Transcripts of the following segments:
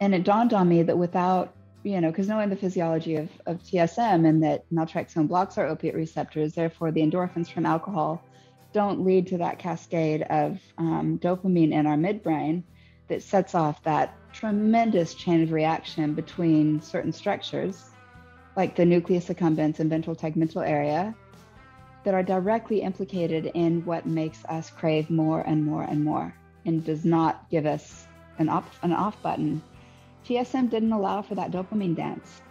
And it dawned on me that without, because knowing the physiology of TSM and that naltrexone blocks our opiate receptors, therefore the endorphins from alcohol don't lead to that cascade of dopamine in our midbrain that sets off that tremendous chain of reaction between certain structures, like the nucleus accumbens and ventral tegmental area, that are directly implicated in what makes us crave more and more and more, and does not give us an off button. TSM didn't allow for that dopamine dance.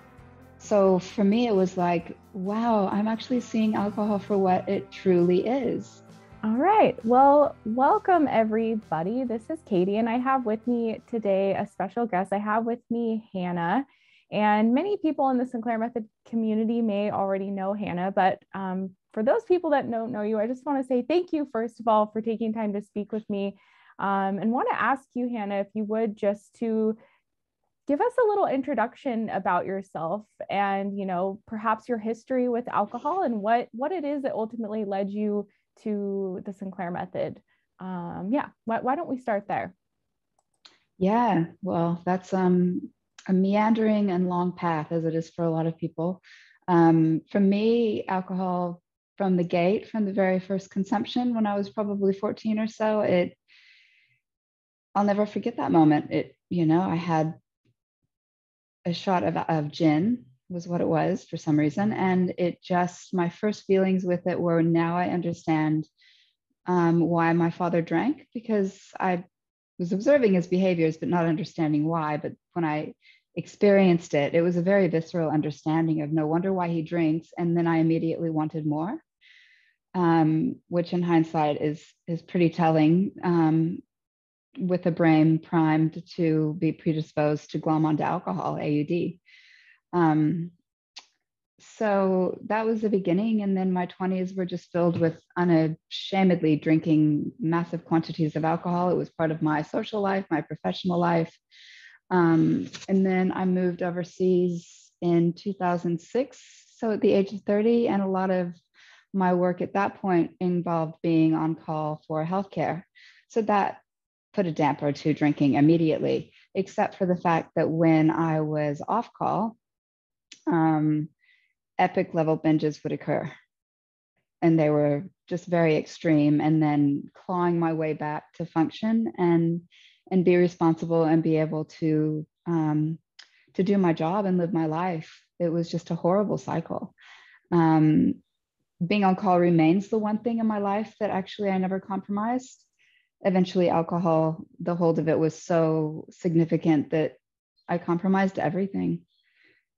So for me, it was like, wow, I'm actually seeing alcohol for what it truly is. All right. Well, welcome everybody. This is Katie, and I have with me today a special guest. I have with me Hannah, and many people in the Sinclair Method community may already know Hannah, but for those people that don't know you, I just want to say thank you, first of all, for taking time to speak with me, and want to ask you, Hannah, if you would just to give us a little introduction about yourself and, perhaps your history with alcohol and what it is that ultimately led you to the Sinclair Method. Why don't we start there? Yeah, well, that's a meandering and long path, as it is for a lot of people. For me, alcohol from the gate, from the very first consumption when I was probably 14 or so, I'll never forget that moment. I had a shot of gin was what it was for some reason. And my first feelings with it were, now I understand why my father drank, because I was observing his behaviors, but not understanding why. But when I experienced it, it was a very visceral understanding of no wonder why he drinks. And then I immediately wanted more, which in hindsight is pretty telling. With the brain primed to be predisposed to glom onto alcohol, AUD. So that was the beginning. And then my 20s were just filled with unashamedly drinking massive quantities of alcohol. It was part of my social life, my professional life. And then I moved overseas in 2006. So at the age of 30, and a lot of my work at that point involved being on call for healthcare. So that put a damper to drinking immediately, except for the fact that when I was off call, epic level binges would occur. And they were just very extreme. And then clawing my way back to function and be responsible and be able to do my job and live my life. It was just a horrible cycle. Being on call remains the one thing in my life that actually I never compromised. Eventually, alcohol, the hold of it was so significant that I compromised everything.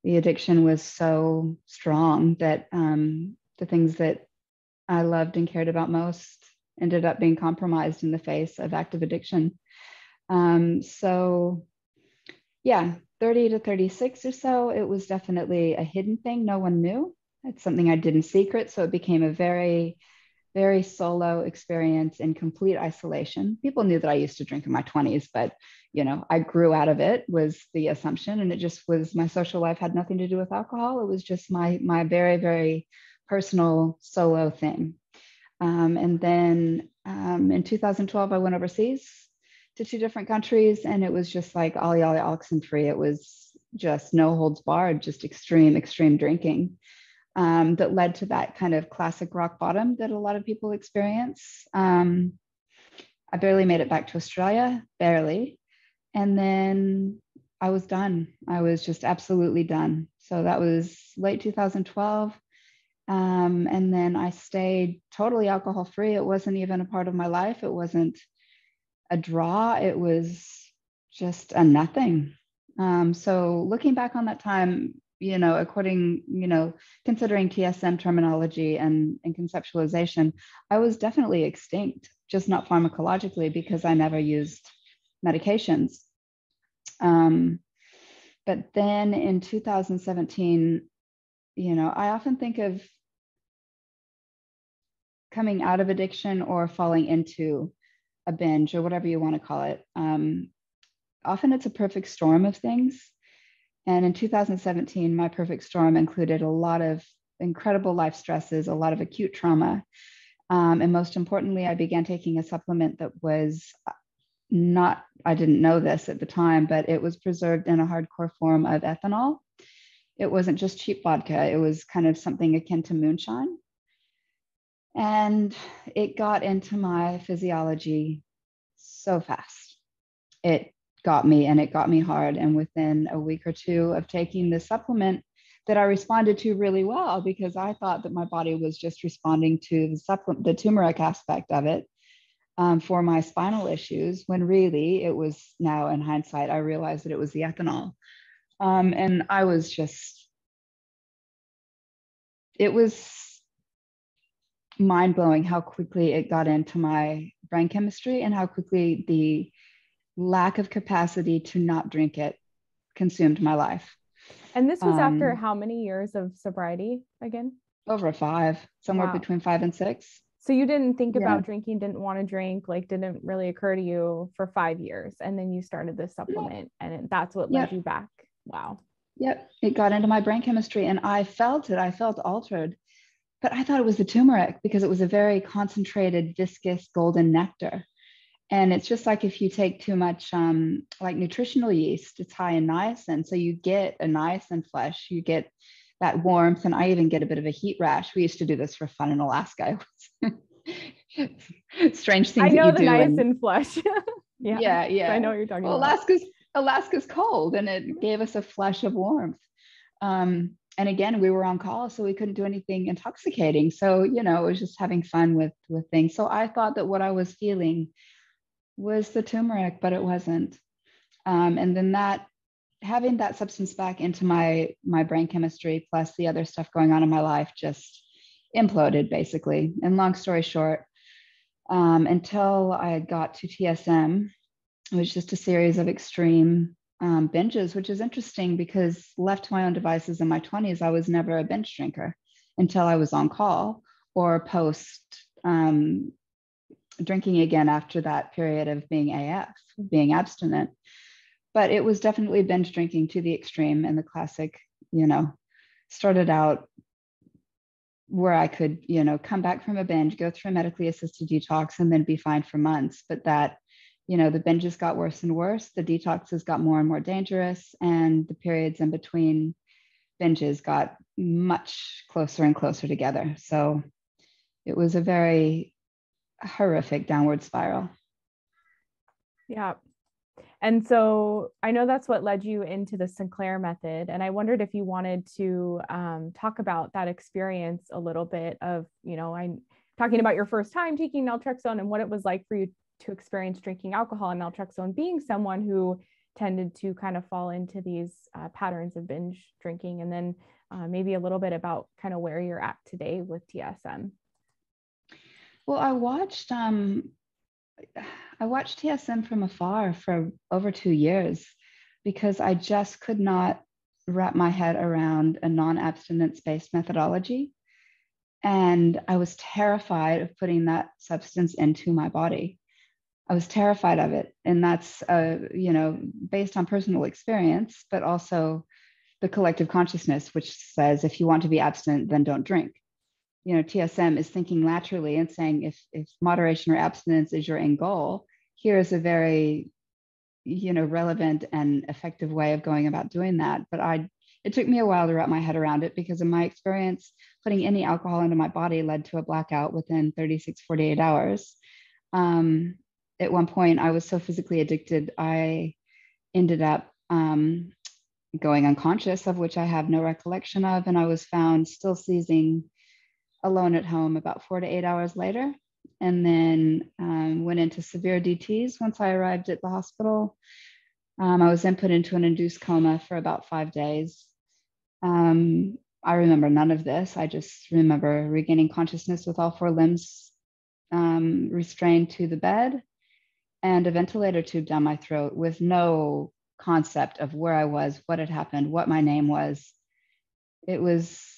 The addiction was so strong that the things that I loved and cared about most ended up being compromised in the face of active addiction. 30 to 36 or so, it was definitely a hidden thing. No one knew. It's something I did in secret. So it became a very, very solo experience in complete isolation. People knew that I used to drink in my 20s, but I grew out of it, was the assumption. And it just was, my social life had nothing to do with alcohol. It was just my very, very personal solo thing. And then in 2012, I went overseas to 2 different countries, and it was just like ollie oxen free. It was just no holds barred, just extreme drinking. That led to that kind of classic rock bottom that a lot of people experience. I barely made it back to Australia, barely. And then I was done. I was just absolutely done. So that was late 2012. And then I stayed totally alcohol free. It wasn't even a part of my life. It wasn't a draw. It was just a nothing. So looking back on that time, considering TSM terminology and conceptualization, I was definitely extinct, just not pharmacologically, because I never used medications. But then in 2017, I often think of coming out of addiction or falling into a binge or whatever you want to call it. Often it's a perfect storm of things. And in 2017, my perfect storm included a lot of incredible life stresses, a lot of acute trauma. And most importantly, I began taking a supplement that was I didn't know this at the time, but it was preserved in a hardcore form of ethanol. It wasn't just cheap vodka, it was kind of something akin to moonshine. And it got into my physiology so fast. It got me, and it got me hard. And within a week or two of taking this supplement that I responded to really well, because I thought that my body was just responding to the turmeric aspect of it, for my spinal issues, when really it was, now in hindsight, I realized that it was the ethanol. And I was just, it was mind blowing how quickly it got into my brain chemistry and how quickly the lack of capacity to not drink it consumed my life. And this was after how many years of sobriety again? Over 5, somewhere Wow. between 5 and 6. So you didn't think Yeah. about drinking, didn't want to drink, like didn't really occur to you for 5 years. And then you started this supplement and that's what led you back. Wow. Yep. It got into my brain chemistry and I felt it. I felt altered, but I thought it was the turmeric because it was a very concentrated, viscous golden nectar. And it's just like if you take too much, like nutritional yeast, it's high in niacin. So you get a niacin flush, you get that warmth, and I even get a bit of a heat rash. We used to do this for fun in Alaska. Strange things I know that you the do. niacin flush. Yeah. I know what you're talking well, about. Alaska's cold, and it gave us a flush of warmth. And again, we were on call, so we couldn't do anything intoxicating. So it was just having fun with things. So I thought that what I was feeling was the turmeric, but it wasn't. And then having that substance back into my brain chemistry, plus the other stuff going on in my life, just imploded basically. And long story short, until I got to TSM, it was just a series of extreme binges, which is interesting because left to my own devices in my 20s, I was never a binge drinker until I was on call or post drinking again after that period of being AF, being abstinent. But it was definitely binge drinking to the extreme. And the classic, started out where I could, come back from a binge, go through a medically assisted detox, and then be fine for months. But that, the binges got worse and worse. The detoxes got more and more dangerous. And the periods in between binges got much closer and closer together. So it was a very horrific downward spiral. Yeah. And so I know that's what led you into the Sinclair method. And I wondered if you wanted to talk about that experience a little bit of, I'm talking about your first time taking naltrexone and what it was like for you to experience drinking alcohol and naltrexone, being someone who tended to kind of fall into these patterns of binge drinking. And then maybe a little bit about kind of where you're at today with TSM. Well, I watched TSM from afar for over 2 years because I just could not wrap my head around a non-abstinence-based methodology. And I was terrified of putting that substance into my body. I was terrified of it. And that's, based on personal experience, but also the collective consciousness, which says, if you want to be abstinent, then don't drink. TSM is thinking laterally and saying, if moderation or abstinence is your end goal, here's a very, relevant and effective way of going about doing that. But it took me a while to wrap my head around it because in my experience, putting any alcohol into my body led to a blackout within 36, 48 hours. At one point, I was so physically addicted, I ended up going unconscious, of which I have no recollection of. And I was found still seizing alone at home about 4 to 8 hours later, and then went into severe DTs once I arrived at the hospital. I was then put into an induced coma for about 5 days. I remember none of this. I just remember regaining consciousness with all 4 limbs restrained to the bed and a ventilator tube down my throat with no concept of where I was, what had happened, what my name was. It was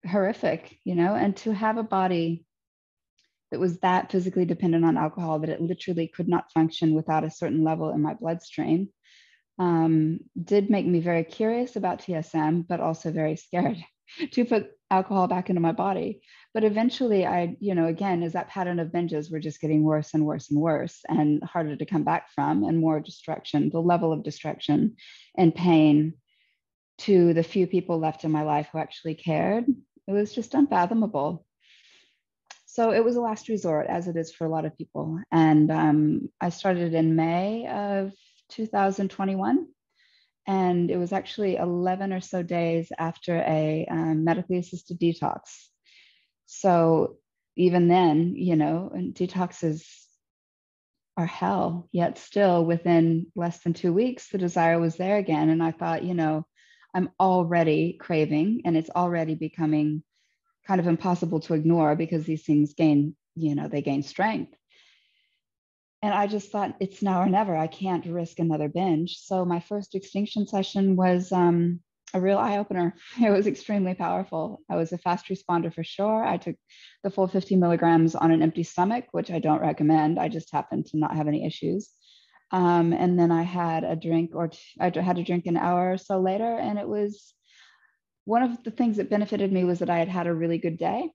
horrific, and to have a body that was that physically dependent on alcohol that it literally could not function without a certain level in my bloodstream. did make me very curious about TSM, but also very scared to put alcohol back into my body. But eventually, again, as that pattern of binges were just getting worse and worse and worse and harder to come back from, and more destruction, the level of destruction and pain to the few people left in my life who actually cared, it was just unfathomable. So it was a last resort, as it is for a lot of people. And I started in May of 2021. And it was actually 11 or so days after a medically assisted detox. So even then, and detoxes are hell, yet still within less than 2 weeks, the desire was there again. And I thought, I'm already craving, and it's already becoming kind of impossible to ignore because these things they gain strength. And I just thought, it's now or never. I can't risk another binge. So my first extinction session was a real eye opener. It was extremely powerful. I was a fast responder for sure. I took the full 50 milligrams on an empty stomach, which I don't recommend. I just happened to not have any issues. And then I had a drink, I had a drink an hour or so later. And it was one of the things that benefited me was that I had had a really good day.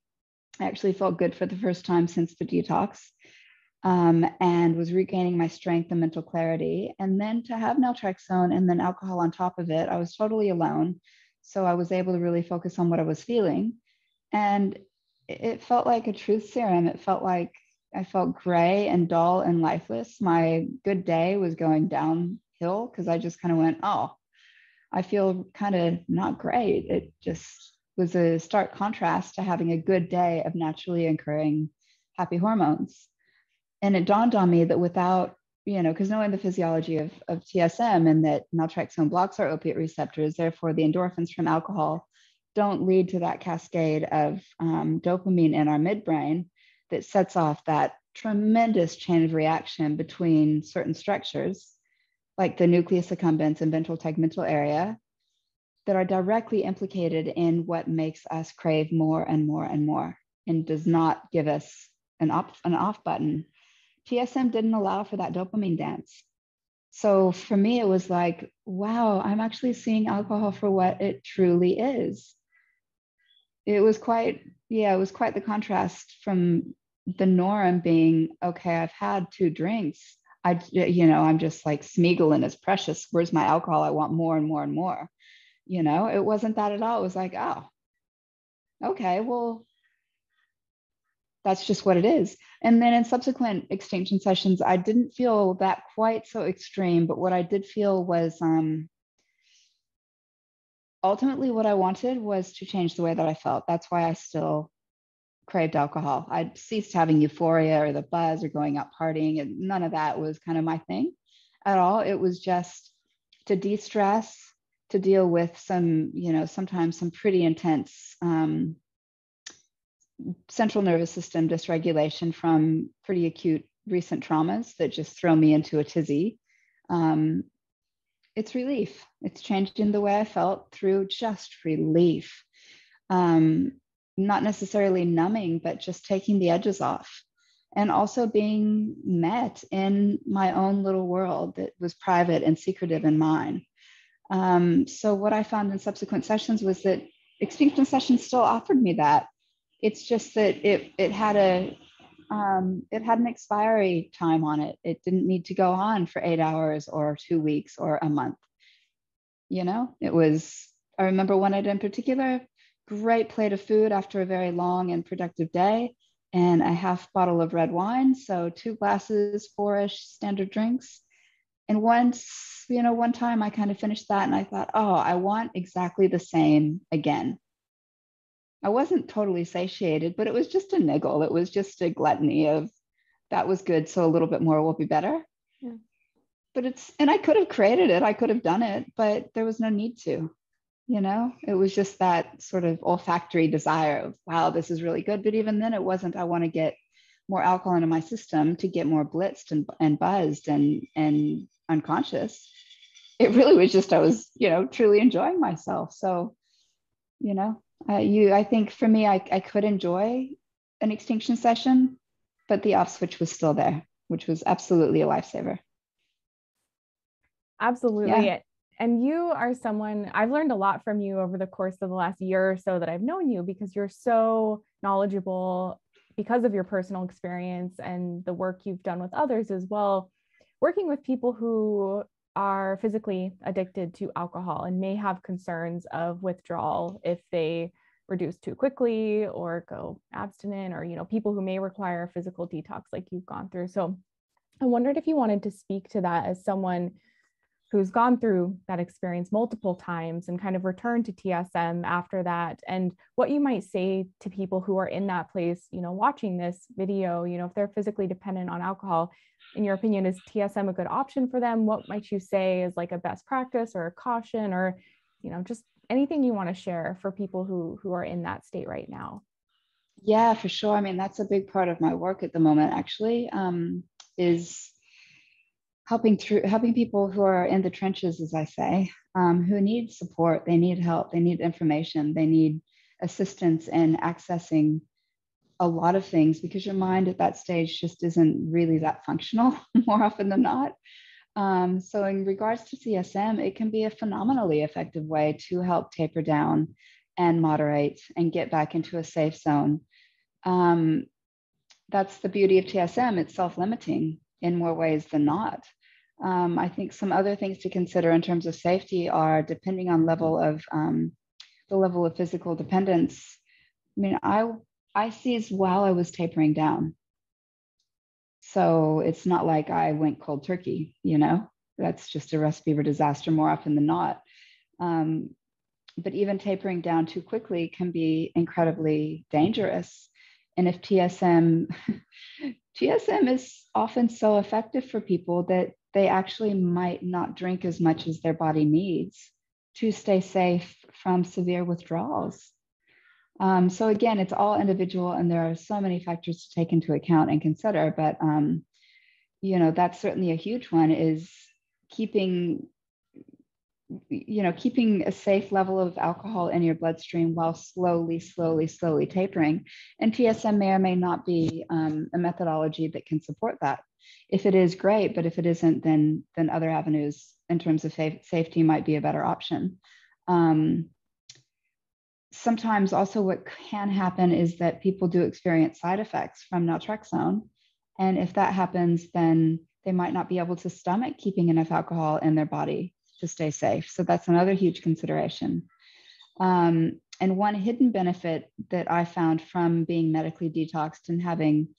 I actually felt good for the first time since the detox. And was regaining my strength and mental clarity. And then to have naltrexone and then alcohol on top of it, I was totally alone. So I was able to really focus on what I was feeling. And it felt like a truth serum. It felt like I felt gray and dull and lifeless. My good day was going downhill because I just kind of went, oh, I feel kind of not great. It just was a stark contrast to having a good day of naturally occurring happy hormones. And it dawned on me that without, because knowing the physiology of TSM and that naltrexone blocks our opiate receptors, therefore the endorphins from alcohol don't lead to that cascade of dopamine in our midbrain that sets off that tremendous chain of reaction between certain structures, like the nucleus accumbens and ventral tegmental area, that are directly implicated in what makes us crave more and more and more, and does not give us an off button. TSM didn't allow for that dopamine dance. So for me, it was like, wow, I'm actually seeing alcohol for what it truly is. It was quite the contrast from the norm being, okay, I've had 2 drinks. I'm just like Smeagol is precious. Where's my alcohol? I want more and more and more. It wasn't that at all. It was like, oh, okay, well, that's just what it is. And then in subsequent extinction sessions, I didn't feel that quite so extreme, but what I did feel was ultimately what I wanted was to change the way that I felt. That's why I still craved alcohol. I'd ceased having euphoria or the buzz or going out partying, and none of that was kind of my thing at all. It was just to de-stress, to deal with some, sometimes some pretty intense central nervous system dysregulation from pretty acute recent traumas that just throw me into a tizzy. It's relief. It's changing the way I felt through just relief. Not necessarily numbing, but just taking the edges off. And also being met in my own little world that was private and secretive in mine. So what I found in subsequent sessions was that extinction sessions still offered me that. It's just that it had an expiry time on it. It didn't need to go on for 8 hours or 2 weeks or a month. It was, I remember one night in particular, great plate of food after a very long and productive day, and a half bottle of red wine. So 2 glasses, 4-ish standard drinks. And one time I kind of finished that and I thought, oh, I want exactly the same again. I wasn't totally satiated, but it was just a niggle. It was just a gluttony of that was good, so a little bit more will be better. Yeah. But and I could have created it. I could have done it, but there was no need to. It was just that sort of olfactory desire of, wow, this is really good. But even then it wasn't, I want to get more alcohol into my system to get more blitzed and buzzed and unconscious. It really was just, I was, truly enjoying myself. So, I think for me, I could enjoy an extinction session, but the off switch was still there, which was absolutely a lifesaver. Absolutely. Yeah. And you are someone I've learned a lot from you over the course of the last year or so that I've known you, because you're so knowledgeable because of your personal experience and the work you've done with others as well, working with people who are physically addicted to alcohol and may have concerns of withdrawal if they reduce too quickly or go abstinent, or people who may require a physical detox like you've gone through. So I wondered if you wanted to speak to that as someone who's gone through that experience multiple times and kind of returned to TSM after that, and what you might say to people who are in that place, watching this video, if they're physically dependent on alcohol. In your opinion, is TSM a good option for them? What might you say is like a best practice or a caution, or, just anything you want to share for people who are in that state right now? Yeah, for sure. I mean, that's a big part of my work at the moment, actually, is helping people who are in the trenches, as I say, who need support, they need help, they need information, they need assistance in accessing a lot of things, because your mind at that stage just isn't really that functional more often than not. So in regards to TSM, it can be a phenomenally effective way to help taper down and moderate and get back into a safe zone. Um, that's the beauty of TSM. It's self-limiting in more ways than not. I think some other things to consider in terms of safety are, depending on the level of physical dependence. I mean, I seized while I was tapering down, so it's not like I went cold turkey. That's just a recipe for disaster more often than not. Um, but even tapering down too quickly can be incredibly dangerous. And if TSM is often so effective for people that they actually might not drink as much as their body needs to stay safe from severe withdrawals. So again, it's all individual, and there are so many factors to take into account and consider. But that's certainly a huge one, is keeping keeping a safe level of alcohol in your bloodstream while slowly tapering. And TSM may or may not be a methodology that can support that. If it is, great, but if it isn't, then other avenues in terms of safety might be a better option. Sometimes also what can happen is that people do experience side effects from naltrexone. And if that happens, then they might not be able to stomach keeping enough alcohol in their body to stay safe. So that's another huge consideration. And one hidden benefit that I found from being medically detoxed and having,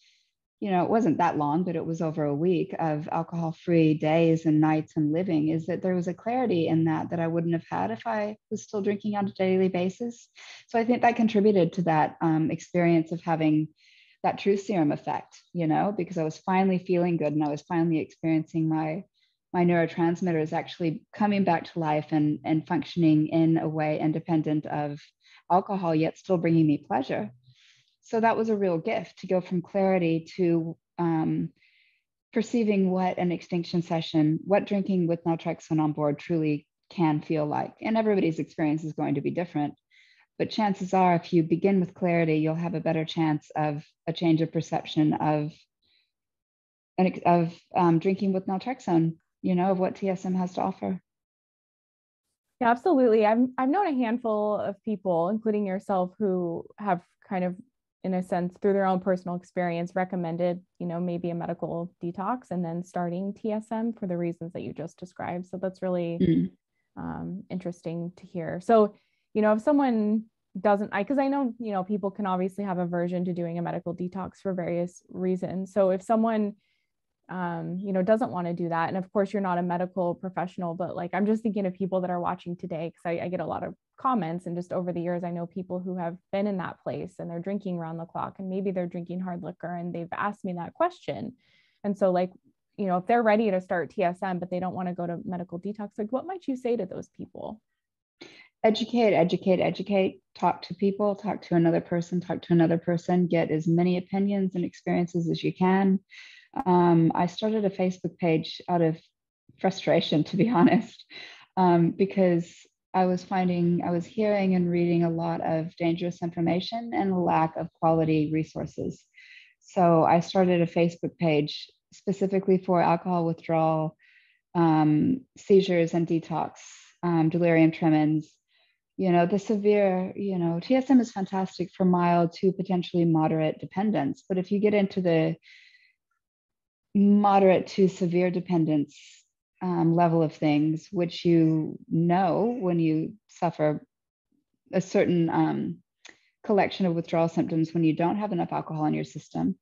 it wasn't that long, but it was over a week of alcohol-free days and nights and living, is that there was a clarity in that I wouldn't have had if I was still drinking on a daily basis. So I think that contributed to that experience of having that true serum effect, because I was finally feeling good and I was finally experiencing my neurotransmitters actually coming back to life and functioning in a way independent of alcohol, yet still bringing me pleasure. So that was a real gift, to go from clarity to perceiving what an extinction session, what drinking with naltrexone on board truly can feel like. And everybody's experience is going to be different. But chances are, if you begin with clarity, you'll have a better chance of a change of perception of drinking with naltrexone, of what TSM has to offer. Yeah, absolutely. I've known a handful of people, including yourself, who have kind of, in a sense, through their own personal experience, recommended, maybe a medical detox and then starting TSM for the reasons that you just described. So that's really interesting to hear. So, if someone doesn't, because I know, people can obviously have aversion to doing a medical detox for various reasons. So if someone doesn't want to do that. And of course, you're not a medical professional, but like, I'm just thinking of people that are watching today, because I get a lot of comments, and just over the years, I know people who have been in that place and they're drinking around the clock, and maybe they're drinking hard liquor, and they've asked me that question. And so like, if they're ready to start TSM, but they don't want to go to medical detox, like what might you say to those people? Educate, talk to people, talk to another person, get as many opinions and experiences as you can. I started a Facebook page out of frustration, to be honest, because I was hearing and reading a lot of dangerous information and a lack of quality resources. So I started a Facebook page specifically for alcohol withdrawal seizures and detox, delirium tremens. The severe, TSM is fantastic for mild to potentially moderate dependence. But if you get into the moderate to severe dependence level of things, which when you suffer a certain collection of withdrawal symptoms when you don't have enough alcohol in your system.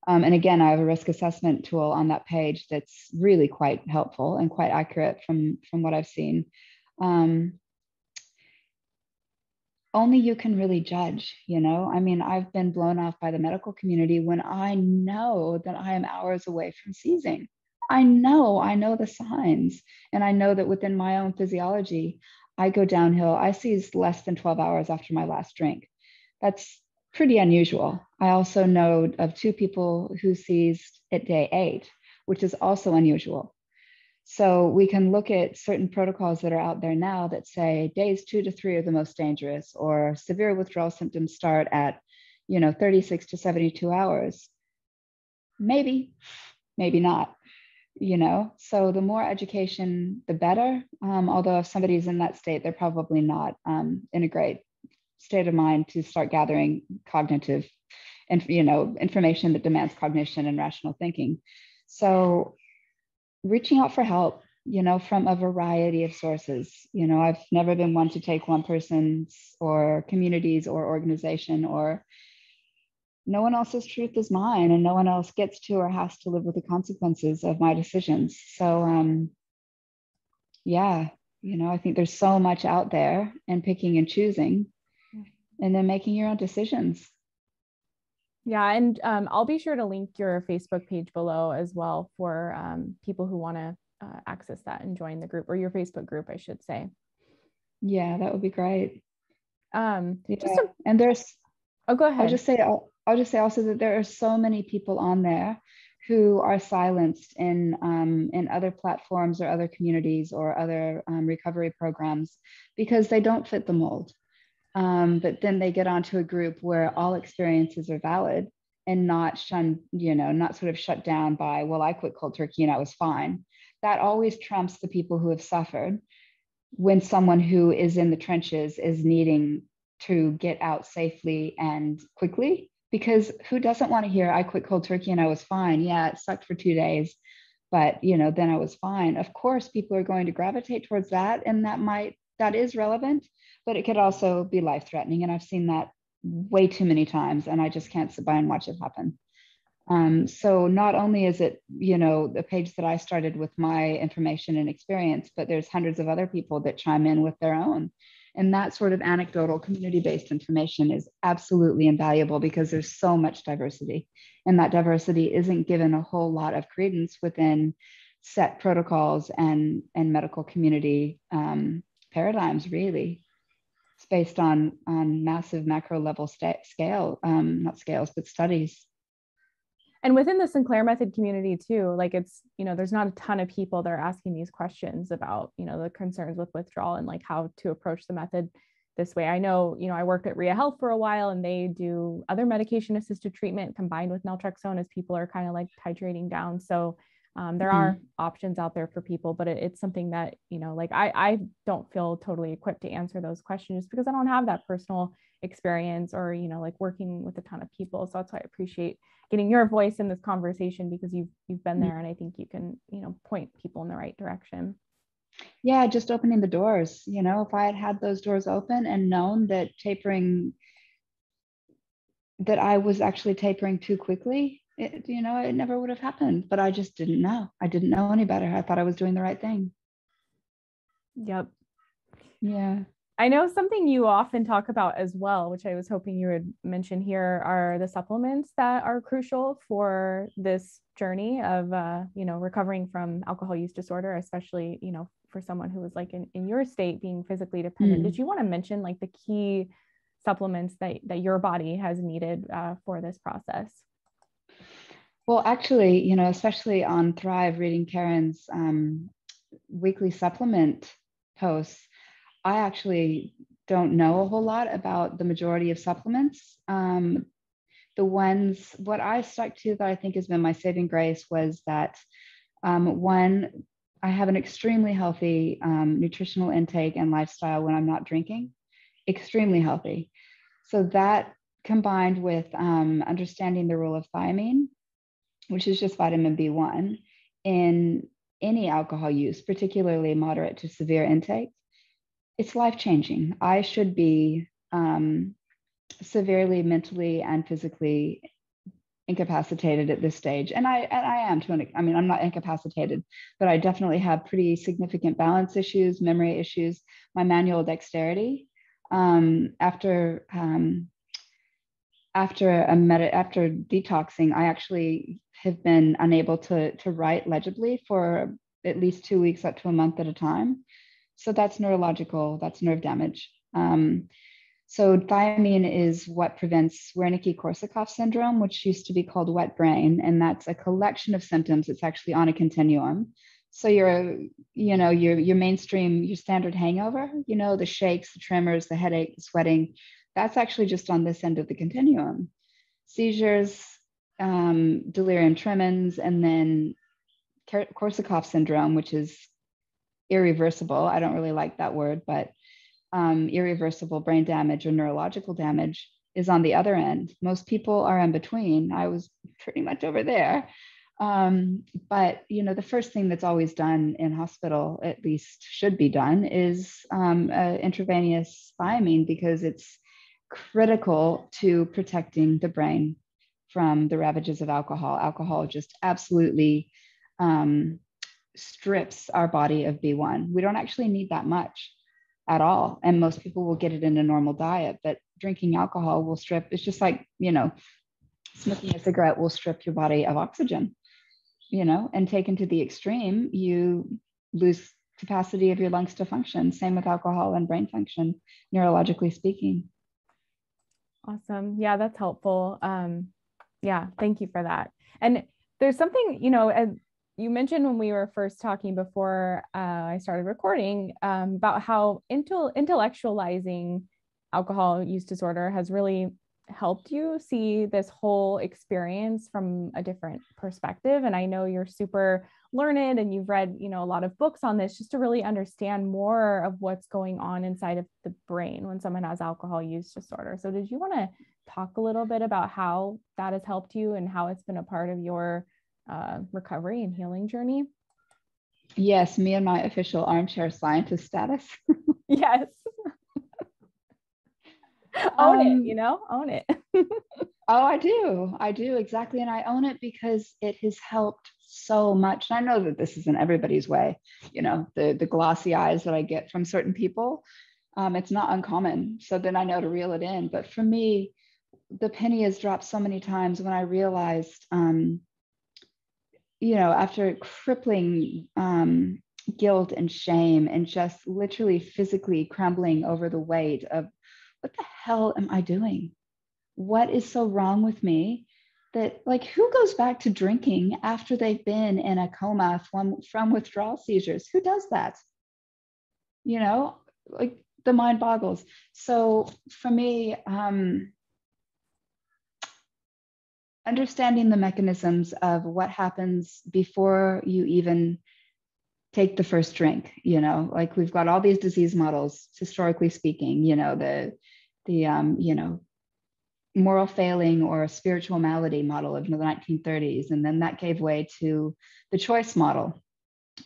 And again, I have a risk assessment tool on that page that's really quite helpful and quite accurate from what I've seen. Only you can really judge, I mean, I've been blown off by the medical community when I know that I am hours away from seizing. I know the signs. And I know that within my own physiology, I go downhill. I seize less than 12 hours after my last drink. That's pretty unusual. I also know of 2 people who seized at day 8, which is also unusual. So we can look at certain protocols that are out there now that say days 2 to 3 are the most dangerous, or severe withdrawal symptoms start at, 36 to 72 hours. Maybe not, So the more education, the better. Although if somebody's in that state, they're probably not in a great state of mind to start gathering cognitive and, information that demands cognition and rational thinking. So reaching out for help, from a variety of sources. I've never been one to take one person's or communities or organization, or no one else's truth is mine, and no one else gets to or has to live with the consequences of my decisions. So, yeah, I think there's so much out there, and picking and choosing, and then making your own decisions. Yeah, and I'll be sure to link your Facebook page below as well for people who want to access that and join the group, or your Facebook group, I should say. Yeah, that would be great. Yeah. And there's. Oh, go ahead. I'll just say also that there are so many people on there who are silenced in other platforms or other communities or other recovery programs because they don't fit the mold. But then they get onto a group where all experiences are valid and not shunned, not sort of shut down by, well, I quit cold turkey and I was fine. That always trumps the people who have suffered when someone who is in the trenches is needing to get out safely and quickly. Because who doesn't want to hear, I quit cold turkey and I was fine? Yeah, it sucked for 2 days, but then I was fine. Of course, people are going to gravitate towards that, and that is relevant, but it could also be life-threatening. And I've seen that way too many times, and I just can't sit by and watch it happen. So not only is it, the page that I started with my information and experience, but there's hundreds of other people that chime in with their own. And that sort of anecdotal community-based information is absolutely invaluable because there's so much diversity. And that diversity isn't given a whole lot of credence within set protocols and medical community paradigms, really. It's based on massive macro level scale, not scales, but studies. And within the Sinclair Method community too, like it's, there's not a ton of people that are asking these questions about, the concerns with withdrawal and like how to approach the method this way. I know, I worked at Rhea Health for a while, and they do other medication assisted treatment combined with naltrexone as people are kind of like titrating down. So there are options out there for people, but it's something that, like I don't feel totally equipped to answer those questions because I don't have that personal experience or, like working with a ton of people. So that's why I appreciate getting your voice in this conversation, because you've been there, and I think you can, point people in the right direction. Yeah, just opening the doors. If I had those doors open and known that I was actually tapering too quickly, it never would have happened. But I just didn't know. I didn't know any better. I thought I was doing the right thing. Yep. Yeah. I know something you often talk about as well, which I was hoping you would mention here, are the supplements that are crucial for this journey of, recovering from alcohol use disorder, especially, for someone who was like in your state, being physically dependent. Did you want to mention like the key supplements that your body has needed for this process? Well, actually, especially on Thrive, reading Karen's weekly supplement posts, I actually don't know a whole lot about the majority of supplements. What I stuck to that I think has been my saving grace was that one, I have an extremely healthy nutritional intake and lifestyle when I'm not drinking, extremely healthy. So that combined with understanding the role of thiamine, which is just vitamin B1 in any alcohol use, particularly moderate to severe intake, it's life-changing. I should be severely mentally and physically incapacitated at this stage. And I am to I mean, I'm not incapacitated, but I definitely have pretty significant balance issues, memory issues, my manual dexterity. After detoxing, I actually have been unable to write legibly for at least 2 weeks up to a month at a time. So that's neurological, that's nerve damage. So thiamine is what prevents Wernicke-Korsakoff syndrome, which used to be called wet brain, and that's a collection of symptoms. It's actually on a continuum. So your mainstream, your standard hangover, the shakes, the tremors, the headache, the sweating, that's actually just on this end of the continuum. Seizures, delirium tremens, and then Korsakoff syndrome, which is irreversible. I don't really like that word, but irreversible brain damage or neurological damage is on the other end. Most people are in between. I was pretty much over there. But the first thing that's always done in hospital, at least should be done, is intravenous thiamine, because it's critical to protecting the brain from the ravages of alcohol. Alcohol just absolutely strips our body of B1. We don't actually need that much at all. And most people will get it in a normal diet, but drinking alcohol will strip. It's just like, smoking a cigarette will strip your body of oxygen, and taken to the extreme, you lose capacity of your lungs to function. Same with alcohol and brain function, neurologically speaking. Awesome. Yeah, that's helpful. Yeah, thank you for that. And there's something, as you mentioned when we were first talking before I started recording, about how intellectualizing alcohol use disorder has really helped you see this whole experience from a different perspective. And I know you're super learned and you've read, a lot of books on this just to really understand more of what's going on inside of the brain when someone has alcohol use disorder. So did you want to talk a little bit about how that has helped you and how it's been a part of your recovery and healing journey? Yes, me and my official armchair scientist status. Yes. Own it, own it. Oh, I do exactly. And I own it because it has helped so much. And I know that this isn't everybody's way, the glossy eyes that I get from certain people. It's not uncommon. So then I know to reel it in. But for me, the penny has dropped so many times when I realized, after crippling guilt and shame and just literally physically crumbling over the weight of, what the hell am I doing? What is so wrong with me that, who goes back to drinking after they've been in a coma from withdrawal seizures? Who does that? The mind boggles. So for me, understanding the mechanisms of what happens before you even take the first drink, we've got all these disease models, historically speaking, the moral failing or spiritual malady model of the 1930s. And then that gave way to the choice model,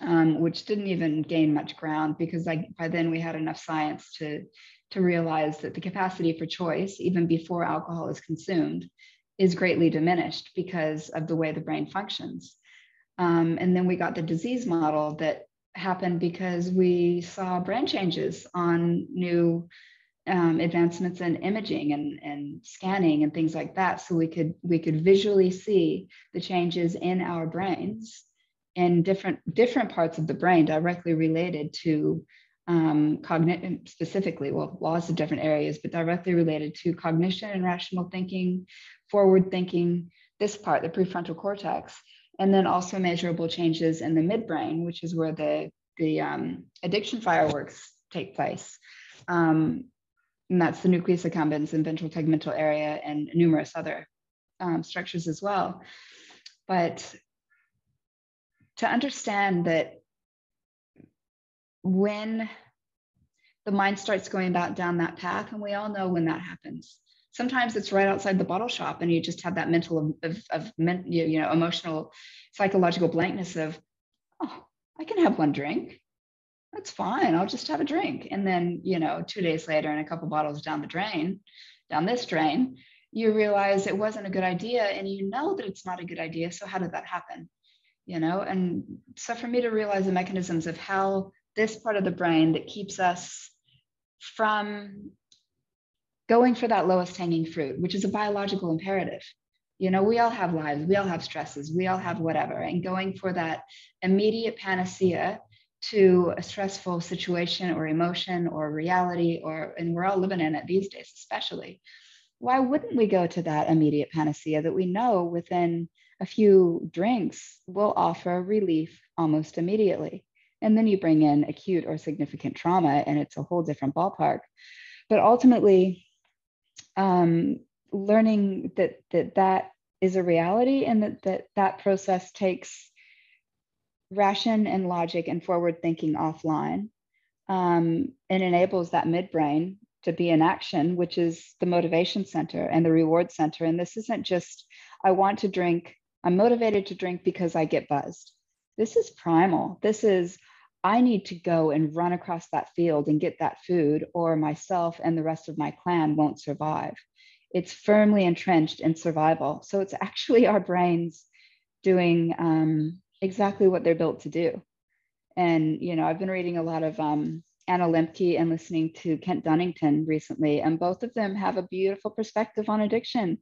which didn't even gain much ground, because by then we had enough science to realize that the capacity for choice, even before alcohol is consumed, is greatly diminished because of the way the brain functions. And then we got the disease model that happened because we saw brain changes on new advancements in imaging and scanning and things like that. So we could visually see the changes in our brains in different parts of the brain directly related to cognition, specifically, lots of different areas, but directly related to cognition and rational thinking, forward thinking, this part, the prefrontal cortex, and then also measurable changes in the midbrain, which is where the addiction fireworks take place. And that's the nucleus accumbens and ventral tegmental area and numerous other structures as well. But to understand that when the mind starts going down that path, and we all know when that happens. Sometimes it's right outside the bottle shop, and you just have that mental emotional, psychological blankness of, oh, I can have one drink. That's fine. I'll just have a drink. And then, 2 days later, and a couple bottles down this drain, you realize it wasn't a good idea, and you know that it's not a good idea. So how did that happen? And so for me to realize the mechanisms of how this part of the brain that keeps us from going for that lowest hanging fruit, which is a biological imperative. We all have lives, we all have stresses, we all have whatever, and going for that immediate panacea to a stressful situation or emotion or reality, and we're all living in it these days, especially. Why wouldn't we go to that immediate panacea that we know within a few drinks will offer relief almost immediately? And then you bring in acute or significant trauma, and it's a whole different ballpark. But ultimately, learning that is a reality, and that process takes ration and logic and forward thinking offline, and enables that midbrain to be in action, which is the motivation center and the reward center. And this isn't just, I want to drink, I'm motivated to drink because I get buzzed. This is primal. This is, I need to go and run across that field and get that food, or myself and the rest of my clan won't survive. It's firmly entrenched in survival. So it's actually our brains doing exactly what they're built to do. And, I've been reading a lot of Anna Lembke and listening to Kent Dunnington recently, and both of them have a beautiful perspective on addiction,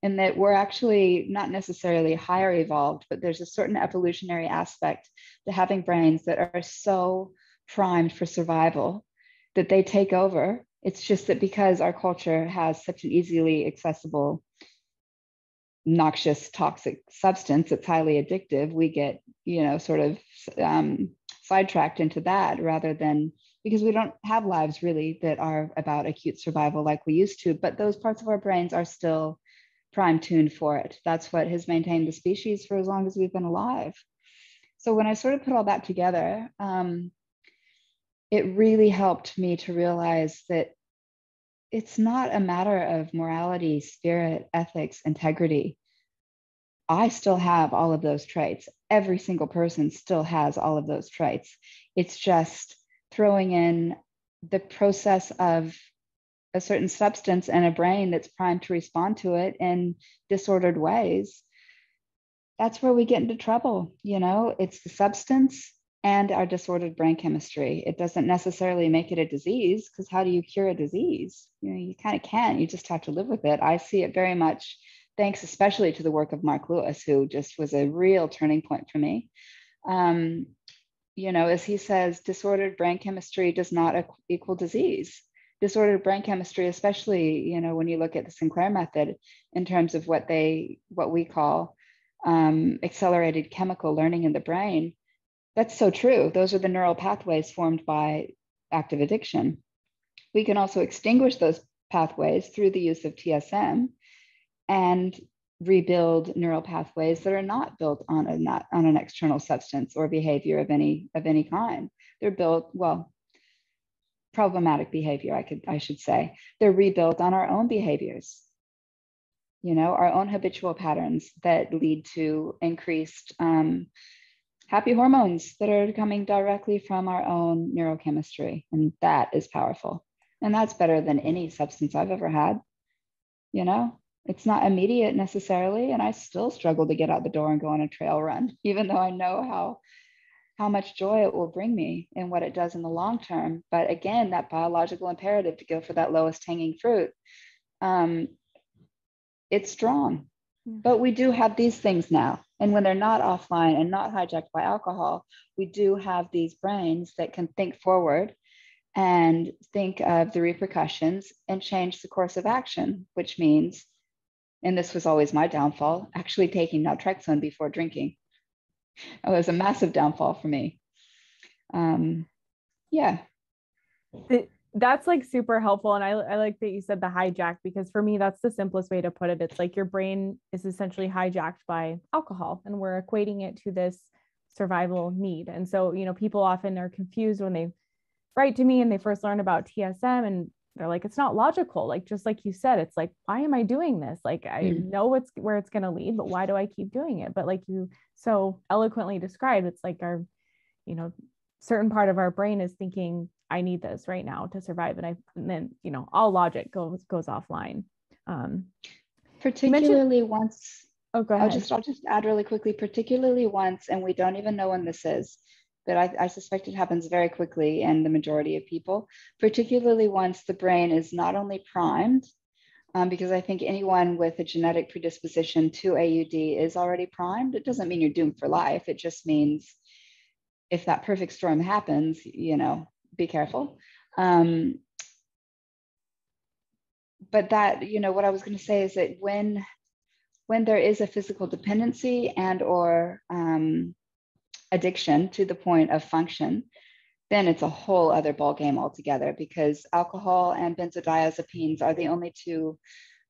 in that we're actually not necessarily higher evolved, but there's a certain evolutionary aspect to having brains that are so primed for survival that they take over. It's just that because our culture has such an easily accessible, noxious, toxic substance that's highly addictive, we get, sort of sidetracked into that, rather than, because we don't have lives really that are about acute survival like we used to, but those parts of our brains are still prime tuned for it. That's what has maintained the species for as long as we've been alive. So when I sort of put all that together, it really helped me to realize that it's not a matter of morality, spirit, ethics, integrity. I still have all of those traits. Every single person still has all of those traits. It's just throwing in the process of a certain substance and a brain that's primed to respond to it in disordered ways. That's where we get into trouble. It's the substance and our disordered brain chemistry. It doesn't necessarily make it a disease, because how do you cure a disease? You kind of can't. You just have to live with it. I see it very much, thanks especially to the work of Mark Lewis, who just was a real turning point for me. As he says, disordered brain chemistry does not equal disease. Disordered brain chemistry, especially, when you look at the Sinclair Method in terms of what we call accelerated chemical learning in the brain, that's so true. Those are the neural pathways formed by active addiction. We can also extinguish those pathways through the use of TSM and rebuild neural pathways that are not built on an external substance or behavior of any kind. They're built, well, problematic behavior, I should say. They're rebuilt on our own behaviors, our own habitual patterns that lead to increased happy hormones that are coming directly from our own neurochemistry. And that is powerful. And that's better than any substance I've ever had. It's not immediate necessarily. And I still struggle to get out the door and go on a trail run, even though I know how much joy it will bring me and what it does in the long term. But again, that biological imperative to go for that lowest hanging fruit, it's strong. But we do have these things now. And when they're not offline and not hijacked by alcohol, we do have these brains that can think forward and think of the repercussions and change the course of action, which means, and this was always my downfall, actually taking naltrexone before drinking. It was a massive downfall for me. Yeah. That's like super helpful. And I like that you said the hijack, because for me, that's the simplest way to put it. It's like your brain is essentially hijacked by alcohol, and we're equating it to this survival need. And so, people often are confused when they write to me and they first learn about TSM, and they're like, it's not logical. Like, just like you said, it's like, why am I doing this? Like, I know where it's going to lead, but why do I keep doing it? But like you so eloquently described, it's like our, you know, certain part of our brain is thinking, I need this right now to survive. And then, you know, all logic goes offline. Particularly once, oh, go ahead. I'll just add really quickly, particularly once, and we don't even know when this is, but I suspect it happens very quickly in the majority of people, particularly once the brain is not only primed, because I think anyone with a genetic predisposition to AUD is already primed. It doesn't mean you're doomed for life. It just means if that perfect storm happens, you know, be careful. But that, you know, what I was going to say is that when there is a physical dependency and or addiction to the point of function, then it's a whole other ballgame altogether, because alcohol and benzodiazepines are the only two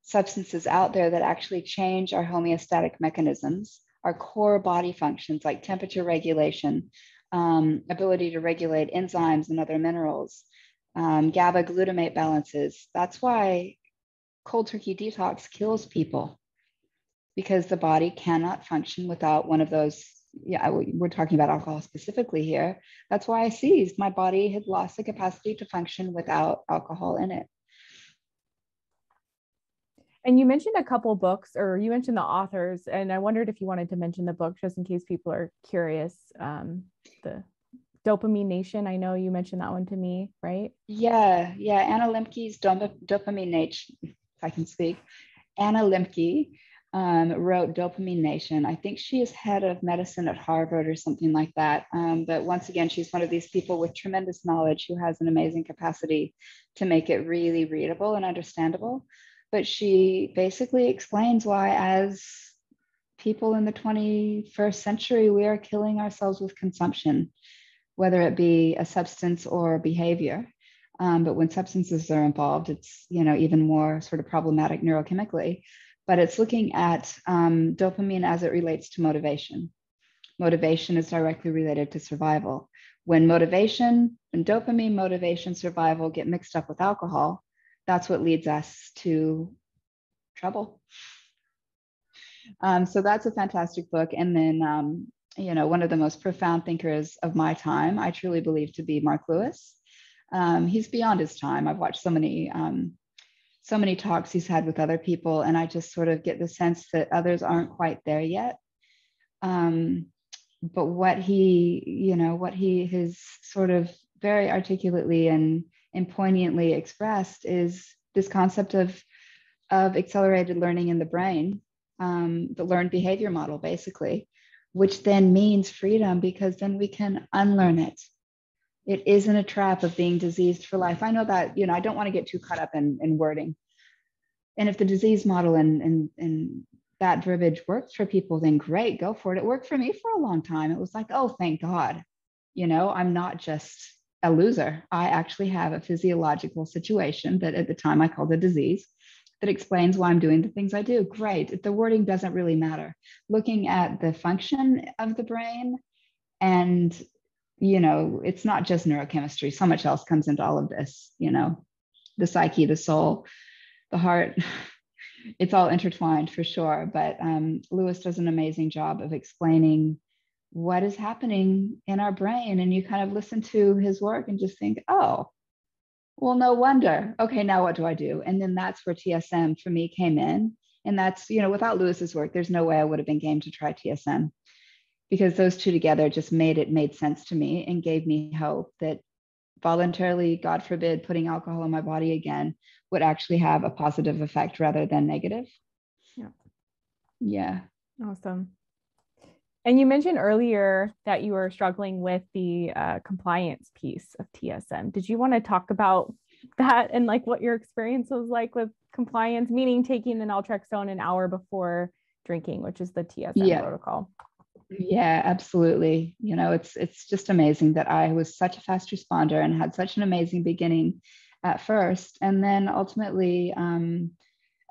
substances out there that actually change our homeostatic mechanisms, our core body functions like temperature regulation, ability to regulate enzymes and other minerals, GABA glutamate balances. That's why cold turkey detox kills people, because the body cannot function without one of those. Yeah, we're talking about alcohol specifically here. That's why I seized. My body had lost the capacity to function without alcohol in it. And you mentioned a couple books, or you mentioned the authors, and I wondered if you wanted to mention the book just in case people are curious. The Dopamine Nation, I know you mentioned that one to me, right? Yeah. Anna Lemke's Dopamine Nation, if I can speak. Anna Lemke wrote Dopamine Nation. I think she is head of medicine at Harvard or something like that. But once again, she's one of these people with tremendous knowledge who has an amazing capacity to make it really readable and understandable. But she basically explains why, as people in the 21st century, we are killing ourselves with consumption, whether it be a substance or behavior. But when substances are involved, it's, you know, even more sort of problematic neurochemically. But it's looking at dopamine as it relates to motivation. Motivation is directly related to survival. When dopamine, motivation, survival get mixed up with alcohol, that's what leads us to trouble. So that's a fantastic book. And then, you know, one of the most profound thinkers of my time, I truly believe to be Mark Lewis. He's beyond his time. I've watched so many talks he's had with other people, and I just sort of get the sense that others aren't quite there yet. But what he has sort of very articulately and poignantly expressed is this concept of accelerated learning in the brain, the learned behavior model, basically, which then means freedom, because then we can unlearn it. It isn't a trap of being diseased for life. I know that, you know, I don't want to get too caught up in wording. And if the disease model and that verbiage works for people, then great, go for it. It worked for me for a long time. It was like, oh, thank God, you know, I'm not just a loser. I actually have a physiological situation that at the time I called a disease that explains why I'm doing the things I do. Great. The wording doesn't really matter. Looking at the function of the brain, and, you know, it's not just neurochemistry. So much else comes into all of this, you know, the psyche, the soul, the heart. It's all intertwined for sure. But Lewis does an amazing job of explaining what is happening in our brain. And you kind of listen to his work and just think, oh, well, no wonder. Okay, now what do I do? And then that's where TSM for me came in. And that's, you know, without Lewis's work, there's no way I would have been game to try TSM, because those two together just made sense to me and gave me hope that voluntarily, God forbid, putting alcohol in my body again would actually have a positive effect rather than negative. Yeah. Awesome. And you mentioned earlier that you were struggling with the compliance piece of TSM. Did you want to talk about that and like what your experience was like with compliance, meaning taking the naltrexone an hour before drinking, which is the TSM protocol? Yeah, absolutely. You know, it's just amazing that I was such a fast responder and had such an amazing beginning at first, and then ultimately,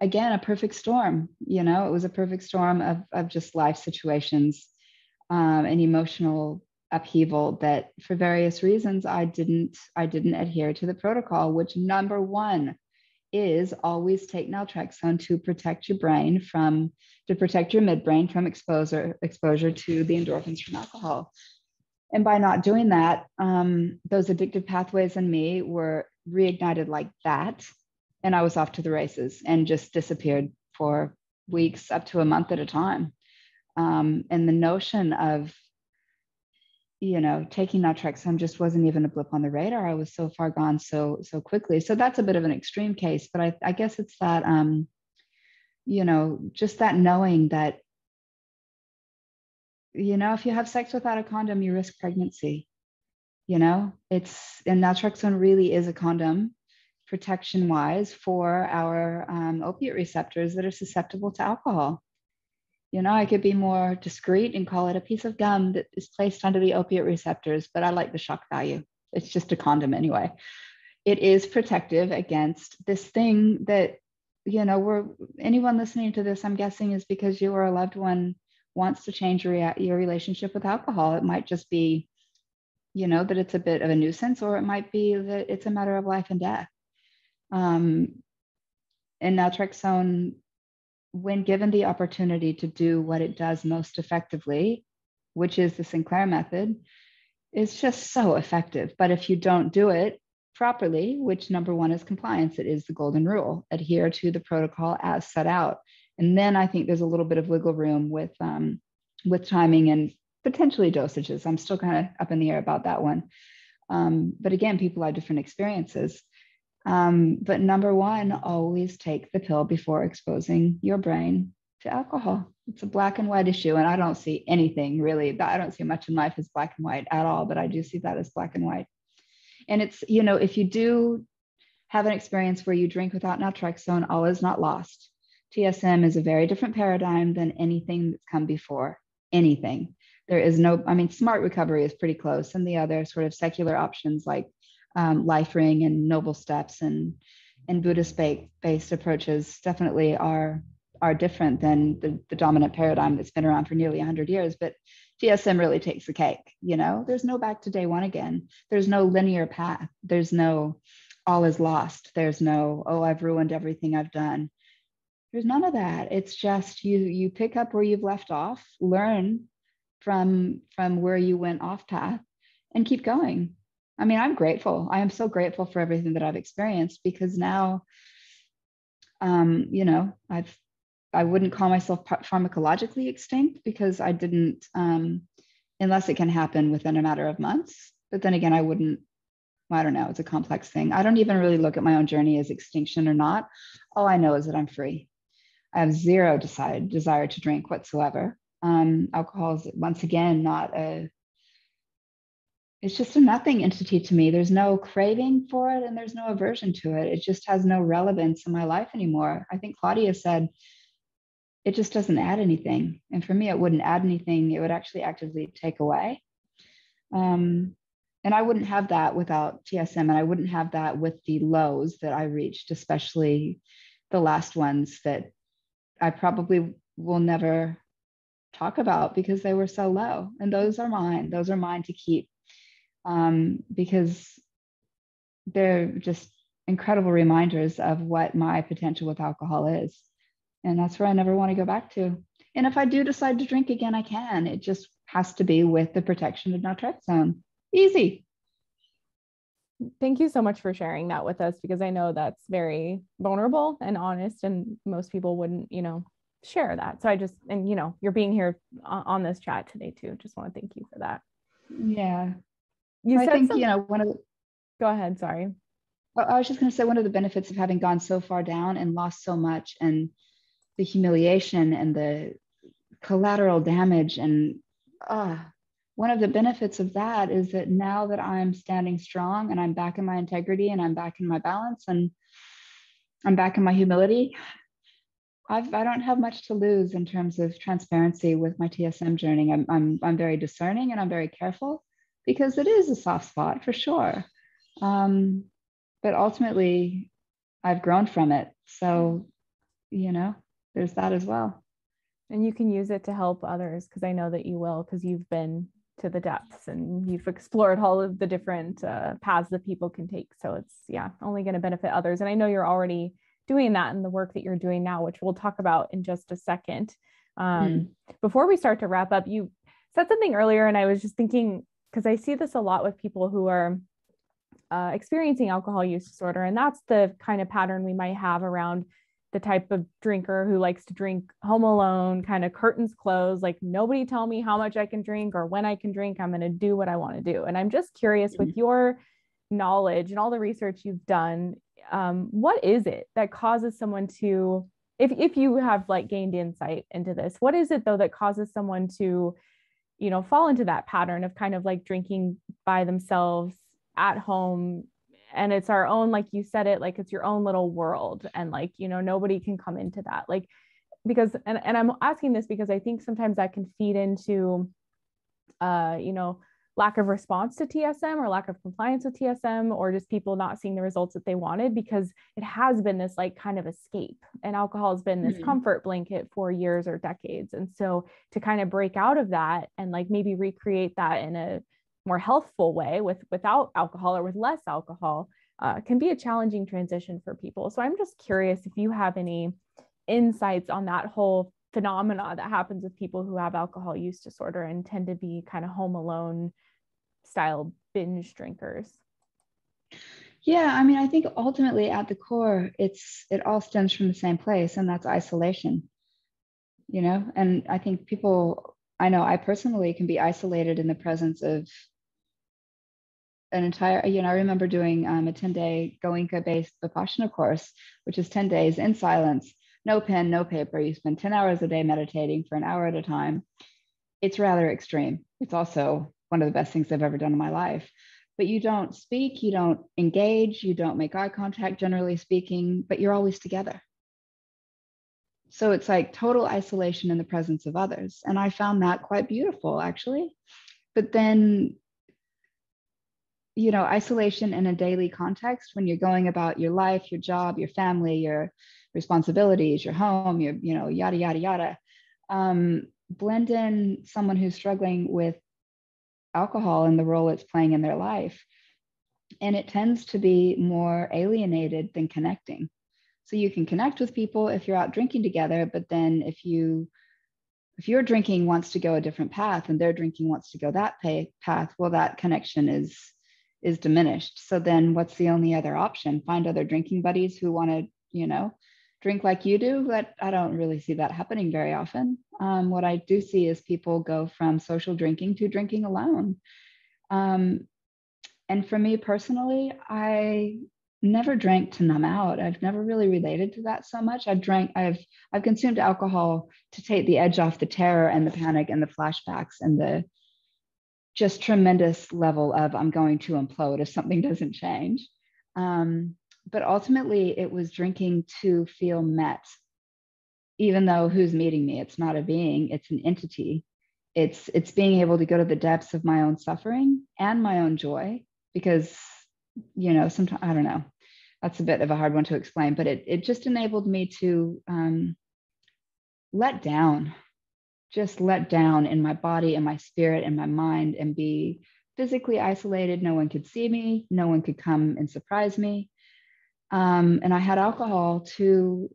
again, a perfect storm. You know, it was a perfect storm of just life situations and emotional upheaval that for various reasons I didn't adhere to the protocol, which number one is always take naltrexone to protect your to protect your midbrain from exposure to the endorphins from alcohol. And by not doing that, those addictive pathways in me were reignited like that. And I was off to the races and just disappeared for weeks, up to a month at a time. And the notion of, taking naltrexone just wasn't even a blip on the radar. I was so far gone so quickly. So that's a bit of an extreme case, but I guess it's that, just that knowing that, if you have sex without a condom, you risk pregnancy. And naltrexone really is a condom protection wise for our opiate receptors that are susceptible to alcohol. I could be more discreet and call it a piece of gum that is placed under the opiate receptors, but I like the shock value. It's just a condom anyway. It is protective against this thing that, anyone listening to this, I'm guessing, is because you or a loved one wants to change your relationship with alcohol. It might just be, that it's a bit of a nuisance, or it might be that it's a matter of life and death. And naltrexone, when given the opportunity to do what it does most effectively, which is the Sinclair method, is just so effective. But if you don't do it properly, which number one is compliance, it is the golden rule, adhere to the protocol as set out. And then I think there's a little bit of wiggle room with timing and potentially dosages. I'm still kind of up in the air about that one. But again, people have different experiences. But number one, always take the pill before exposing your brain to alcohol. It's a black and white issue. And I don't see anything really, I don't see much in life as black and white at all, but I do see that as black and white. And it's, if you do have an experience where you drink without naltrexone, all is not lost. TSM is a very different paradigm than anything that's come before, anything. There is no, smart recovery is pretty close. And the other sort of secular options like Life Ring and Noble Steps and Buddhist-based approaches definitely are different than the dominant paradigm that's been around for nearly 100 years. But TSM really takes the cake. There's no back to day one again. There's no linear path. There's no all is lost. There's no, oh, I've ruined everything I've done. There's none of that. It's just you pick up where you've left off, learn from where you went off path, and keep going. I'm grateful. I am so grateful for everything that I've experienced, because now, I wouldn't call myself pharmacologically extinct, because I didn't, unless it can happen within a matter of months. But then again, I don't know. It's a complex thing. I don't even really look at my own journey as extinction or not. All I know is that I'm free. I have zero desire to drink whatsoever. Alcohol is, once again, it's just a nothing entity to me. There's no craving for it and there's no aversion to it. It just has no relevance in my life anymore. I think Claudia said it just doesn't add anything. And for me, it wouldn't add anything. It would actually actively take away. And I wouldn't have that without TSM, and I wouldn't have that with the lows that I reached, especially the last ones that I probably will never talk about because they were so low. And those are mine. Those are mine to keep, because they're just incredible reminders of what my potential with alcohol is. And that's where I never want to go back to. And if I do decide to drink again, I can. It just has to be with the protection of naltrexone. Easy. Thank you so much for sharing that with us, because I know that's very vulnerable and honest, and most people wouldn't, share that. So you're being here on this chat today too. Just want to thank you for that. Yeah. I think, go ahead. Sorry. I was just going to say, one of the benefits of having gone so far down and lost so much, and the humiliation and the collateral damage, and one of the benefits of that is that now that I'm standing strong and I'm back in my integrity and I'm back in my balance and I'm back in my humility, I don't have much to lose in terms of transparency with my TSM journey. I'm very discerning and I'm very careful, because it is a soft spot for sure. But ultimately, I've grown from it. So, there's that as well. And you can use it to help others, because I know that you will, because you've been to the depths, and you've explored all of the different paths that people can take. So it's only going to benefit others. And I know you're already doing that in the work that you're doing now, which we'll talk about in just a second. Before we start to wrap up, you said something earlier, and I was just thinking, because I see this a lot with people who are experiencing alcohol use disorder, and that's the kind of pattern we might have around the type of drinker who likes to drink home alone, kind of curtains closed, like nobody tell me how much I can drink or when I can drink, I'm going to do what I want to do. And I'm just curious, with your knowledge and all the research you've done, what is it that causes someone to, if you have like gained insight into this, what is it though that causes someone to, fall into that pattern of kind of like drinking by themselves at home? And it's our own, like you said it, like it's your own little world, and like, nobody can come into that, like, because, and I'm asking this because I think sometimes that can feed into, lack of response to TSM or lack of compliance with TSM, or just people not seeing the results that they wanted, because it has been this like kind of escape, and alcohol has been this comfort blanket for years or decades. And so to kind of break out of that and like maybe recreate that in a more healthful way without alcohol or with less alcohol can be a challenging transition for people. So I'm just curious if you have any insights on that whole phenomena that happens with people who have alcohol use disorder and tend to be kind of home alone style binge drinkers. Yeah, I mean, I think ultimately at the core, it all stems from the same place, and that's isolation, and I think I know I personally can be isolated in the presence of an entire, I remember doing a 10-day Goenka-based Vipassana course, which is 10 days in silence, no pen, no paper. You spend 10 hours a day meditating for an hour at a time. It's rather extreme. It's also one of the best things I've ever done in my life. But you don't speak, you don't engage, you don't make eye contact, generally speaking, but you're always together. So it's like total isolation in the presence of others. And I found that quite beautiful, actually. But then, isolation in a daily context, when you're going about your life, your job, your family, your responsibilities, your home, your, yada, yada, yada, blend in someone who's struggling with alcohol and the role it's playing in their life. And it tends to be more alienated than connecting. So you can connect with people if you're out drinking together, but then if your drinking wants to go a different path and their drinking wants to go that path, well, that connection is diminished. So then what's the only other option? Find other drinking buddies who want to, drink like you do, but I don't really see that happening very often. What I do see is people go from social drinking to drinking alone. And for me personally, I never drank to numb out. I've never really related to that so much. I've consumed alcohol to take the edge off the terror and the panic and the flashbacks and the just tremendous level of I'm going to implode if something doesn't change. But ultimately it was drinking to feel met, even though who's meeting me? It's not a being, it's an entity. It's being able to go to the depths of my own suffering and my own joy, because, sometimes, I don't know, that's a bit of a hard one to explain, but it just enabled me to let down in my body and my spirit and my mind, and be physically isolated. No one could see me. No one could come and surprise me. And I had alcohol to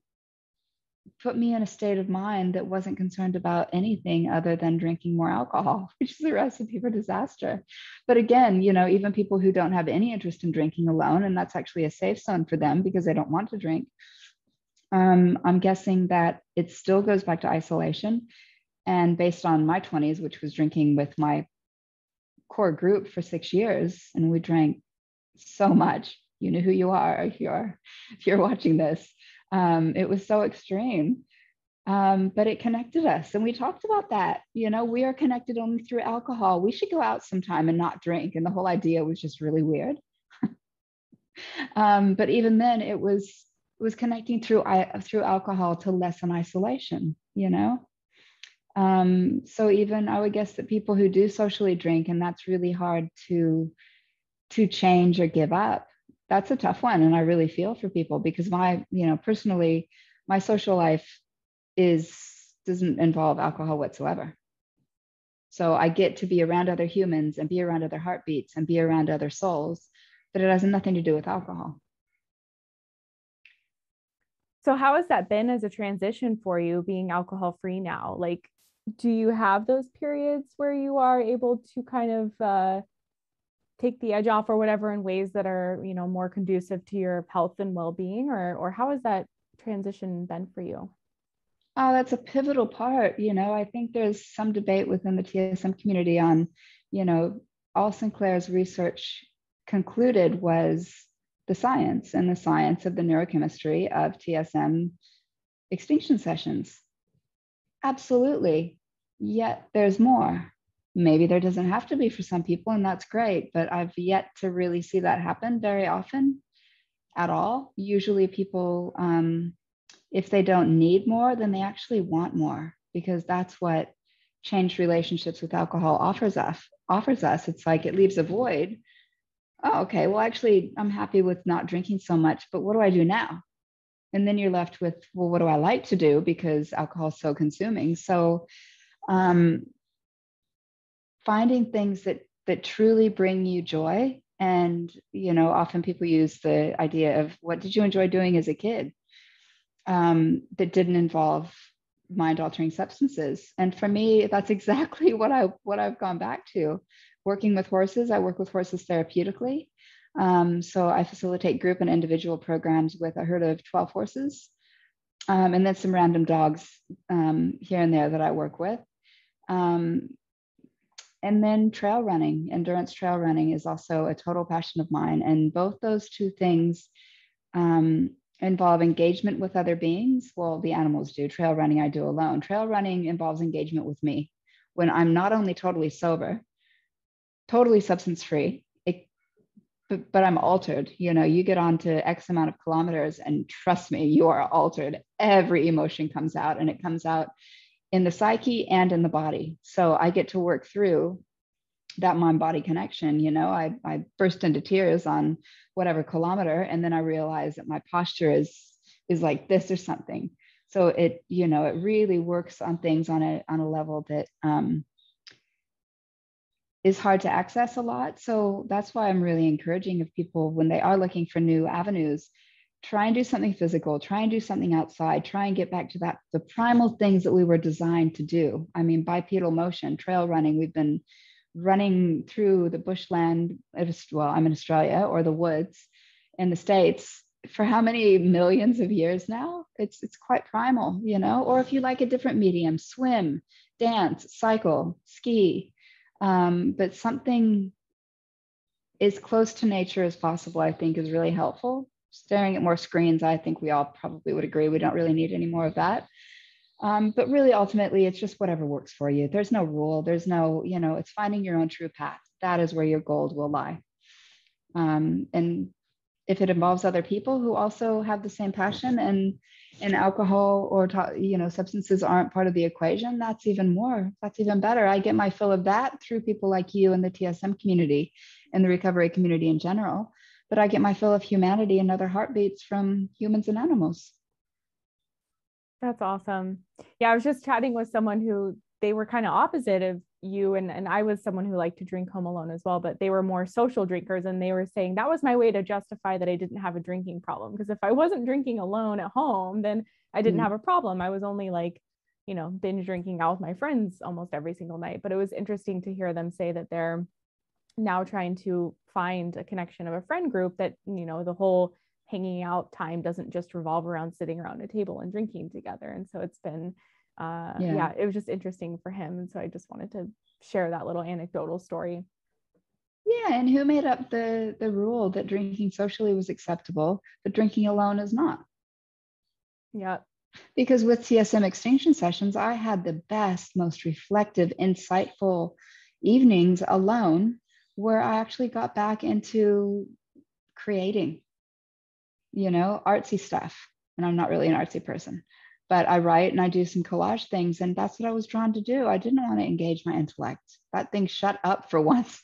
put me in a state of mind that wasn't concerned about anything other than drinking more alcohol, which is a recipe for disaster. But again, even people who don't have any interest in drinking alone, and that's actually a safe zone for them because they don't want to drink, I'm guessing that it still goes back to isolation. And based on my 20s, which was drinking with my core group for 6 years, and we drank so much. You know who you are if you're watching this. It was so extreme, but it connected us, and we talked about that. We are connected only through alcohol. We should go out sometime and not drink. And the whole idea was just really weird. But even then, it was connecting through alcohol to lessen isolation. So even I would guess that people who do socially drink, and that's really hard to change or give up, that's a tough one. And I really feel for people, because personally, my social life doesn't involve alcohol whatsoever. So I get to be around other humans and be around other heartbeats and be around other souls, but it has nothing to do with alcohol. So how has that been as a transition for you being alcohol free now? Like, do you have those periods where you are able to kind of take the edge off or whatever in ways that are, more conducive to your health and well-being, or how has that transition been for you? Oh, that's a pivotal part. I think there's some debate within the TSM community on, you know, all Sinclair's research concluded was the science and the science of the neurochemistry of TSM extinction sessions. Absolutely. Yet there's more. Maybe there doesn't have to be for some people, and that's great, but I've yet to really see that happen very often at all. Usually people, if they don't need more, then they actually want more, because that's what changed relationships with alcohol offers us. It's like it leaves a void. Oh, okay, well, actually, I'm happy with not drinking so much, but what do I do now? And then you're left with, well, what do I like to do, because alcohol is so consuming. So um, finding things that truly bring you joy. And often people use the idea of, what did you enjoy doing as a kid, that didn't involve mind altering substances. And for me, that's exactly what I've gone back to. Working with horses, I work with horses therapeutically. So I facilitate group and individual programs with a herd of 12 horses, and then some random dogs here and there that I work with. And then trail running, endurance trail running, is also a total passion of mine. And both those two things involve engagement with other beings. Well, the animals do. Trail running, I do alone. Trail running involves engagement with me when I'm not only totally sober, totally substance free, but I'm altered. You get on to X amount of kilometers, and trust me, you are altered. Every emotion comes out, and it comes out in the psyche and in the body. So I get to work through that mind body connection. I burst into tears on whatever kilometer, and then I realize that my posture is like this or something. So it really works on things on a level that is hard to access a lot. So that's why I'm really encouraging of people, when they are looking for new avenues, try and do something physical, try and do something outside, try and get back to the primal things that we were designed to do. I mean, bipedal motion, trail running. We've been running through the bushland. Well, I'm in Australia, or the woods in the States, for how many millions of years now? It's quite primal, or if you like a different medium, swim, dance, cycle, ski. But something as close to nature as possible, I think, is really helpful. Staring at more screens, I think we all probably would agree we don't really need any more of that. But really, ultimately, it's just whatever works for you. There's no rule. There's no, it's finding your own true path. That is where your gold will lie. And if it involves other people who also have the same passion, and alcohol or substances aren't part of the equation, that's even better. I get my fill of that through people like you and the TSM community and the recovery community in general, but I get my fill of humanity and other heartbeats from humans and animals. That's awesome. Yeah, I was just chatting with someone who, they were kind of opposite of you, and I was someone who liked to drink home alone as well, but they were more social drinkers, and they were saying that was my way to justify that I didn't have a drinking problem, because if I wasn't drinking alone at home, then I didn't have a problem. I was only like, binge drinking out with my friends almost every single night. But it was interesting to hear them say that they're now trying to find a connection of a friend group that, the whole hanging out time doesn't just revolve around sitting around a table and drinking together. And so it's been it was just interesting for him. And so I just wanted to share that little anecdotal story. Yeah, and who made up the rule that drinking socially was acceptable, but drinking alone is not? Yeah. Because with TSM extinction sessions, I had the best, most reflective, insightful evenings alone, where I actually got back into creating, artsy stuff. And I'm not really an artsy person, but I write and I do some collage things. And that's what I was drawn to do. I didn't want to engage my intellect. That thing shut up for once,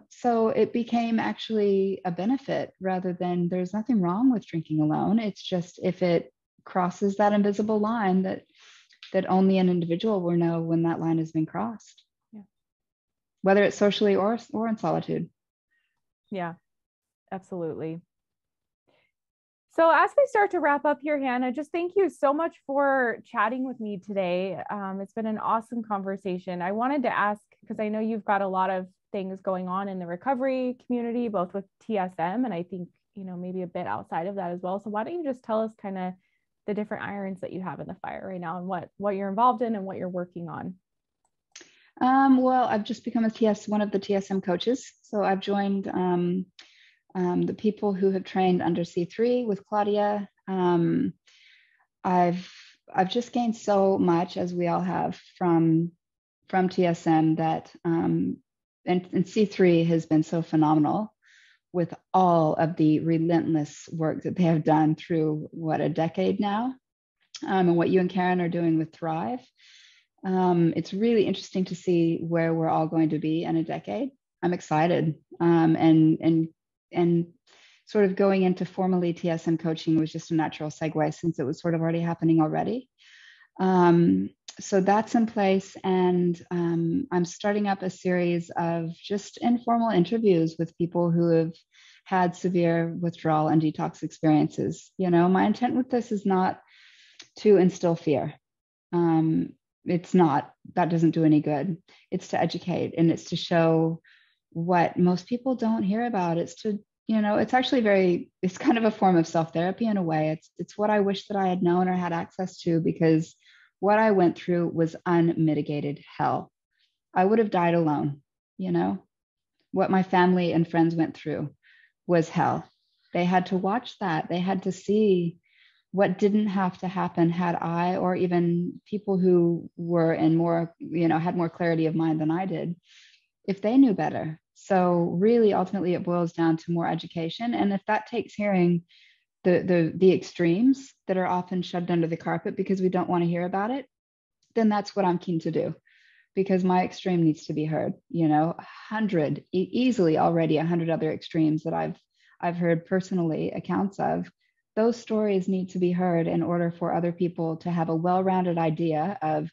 So it became actually a benefit, rather than, there's nothing wrong with drinking alone. It's just, if it crosses that invisible line that that only an individual will know when that line has been crossed, Yeah. whether it's socially or in solitude. Yeah, absolutely. So as we start to wrap up here, Hannah, just thank you so much for chatting with me today. It's been an awesome conversation. I wanted to ask, because I know you've got a lot of things going on in the recovery community, both with TSM and I think, maybe a bit outside of that as well. So why don't you just tell us kind of the different irons that you have in the fire right now and what you're involved in and what you're working on? Well, I've just become one of the TSM coaches. So I've joined the people who have trained under C3 with Claudia. I've just gained so much, as we all have, from TSM that and C3 has been so phenomenal with all of the relentless work that they have done through a decade now, and what you and Karen are doing with Thrive. It's really interesting to see where we're all going to be in a decade. I'm excited, and sort of going into formally TSM coaching was just a natural segue since it was sort of already happening already. So that's in place, and I'm starting up a series of just informal interviews with people who have had severe withdrawal and detox experiences. My intent with this is not to instill fear. It's not. That doesn't do any good. It's to educate, and it's to show what most people don't hear about. It's to, it's actually it's kind of a form of self-therapy in a way. It's what I wish that I had known or had access to, because what I went through was unmitigated hell. I would have died alone. What my family and friends went through was hell. They had to watch that. They had to see what didn't have to happen had I, or even people who were in more, had more clarity of mind than I did, if they knew better. So really, ultimately, it boils down to more education. And if that takes hearing the extremes that are often shoved under the carpet because we don't want to hear about it, then that's what I'm keen to do, because my extreme needs to be heard. Easily already 100 other extremes that I've heard personally accounts of. Those stories need to be heard in order for other people to have a well-rounded idea of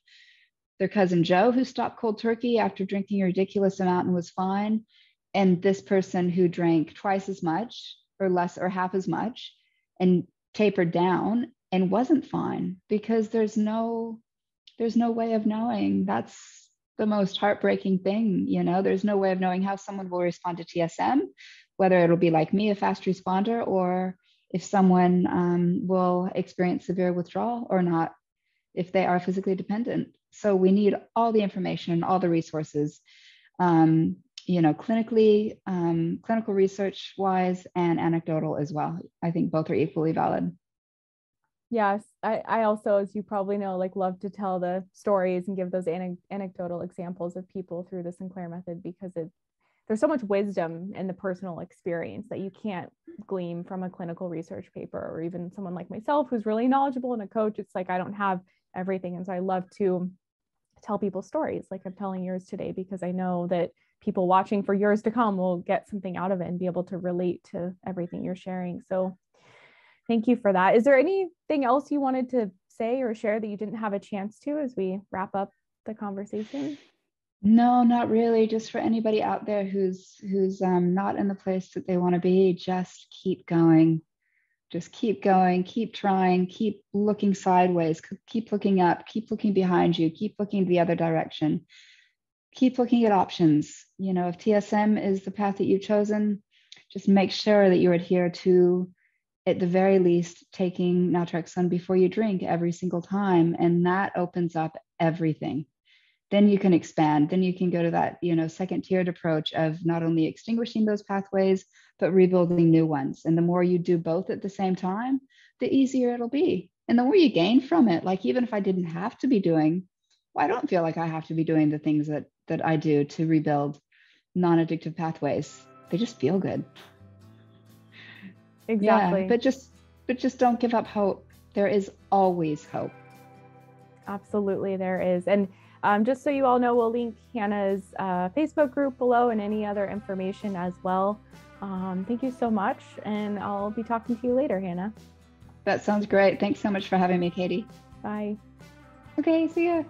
their cousin Joe who stopped cold turkey after drinking a ridiculous amount and was fine, and this person who drank twice as much or less or half as much and tapered down and wasn't fine, because there's no way of knowing. That's the most heartbreaking thing. There's no way of knowing how someone will respond to TSM, whether it'll be like me, a fast responder, or if someone will experience severe withdrawal or not, if they are physically dependent. So we need all the information, all the resources, clinically, clinical research wise, and anecdotal as well. I think both are equally valid. Yes, I also, as you probably know, love to tell the stories and give those anecdotal examples of people through the Sinclair Method, because there's so much wisdom in the personal experience that you can't glean from a clinical research paper, or even someone like myself who's really knowledgeable and a coach. It's like I don't have everything. And so I love to tell people stories like I'm telling yours today, because I know that people watching for years to come will get something out of it and be able to relate to everything you're sharing. So thank you for that. Is there anything else you wanted to say or share that you didn't have a chance to as we wrap up the conversation? No, not really. Just for anybody out there who's not in the place that they want to be, just keep going. Just keep going, keep trying, keep looking sideways, keep looking up, keep looking behind you, keep looking the other direction, keep looking at options. If TSM is the path that you've chosen, just make sure that you adhere to, at the very least, taking Naltrexone before you drink every single time. And that opens up everything. Then you can expand. Then you can go to that, second tiered approach of not only extinguishing those pathways, but rebuilding new ones. And the more you do both at the same time, the easier it'll be. And the more you gain from it, like even if I didn't have to be doing, well, I don't feel like I have to be doing the things that I do to rebuild non-addictive pathways. They just feel good. Exactly. Yeah, but just don't give up hope. There is always hope. Absolutely, there is. And just so you all know, we'll link Hannah's Facebook group below and any other information as well. Thank you so much. And I'll be talking to you later, Hannah. That sounds great. Thanks so much for having me, Katie. Bye. Okay, see ya.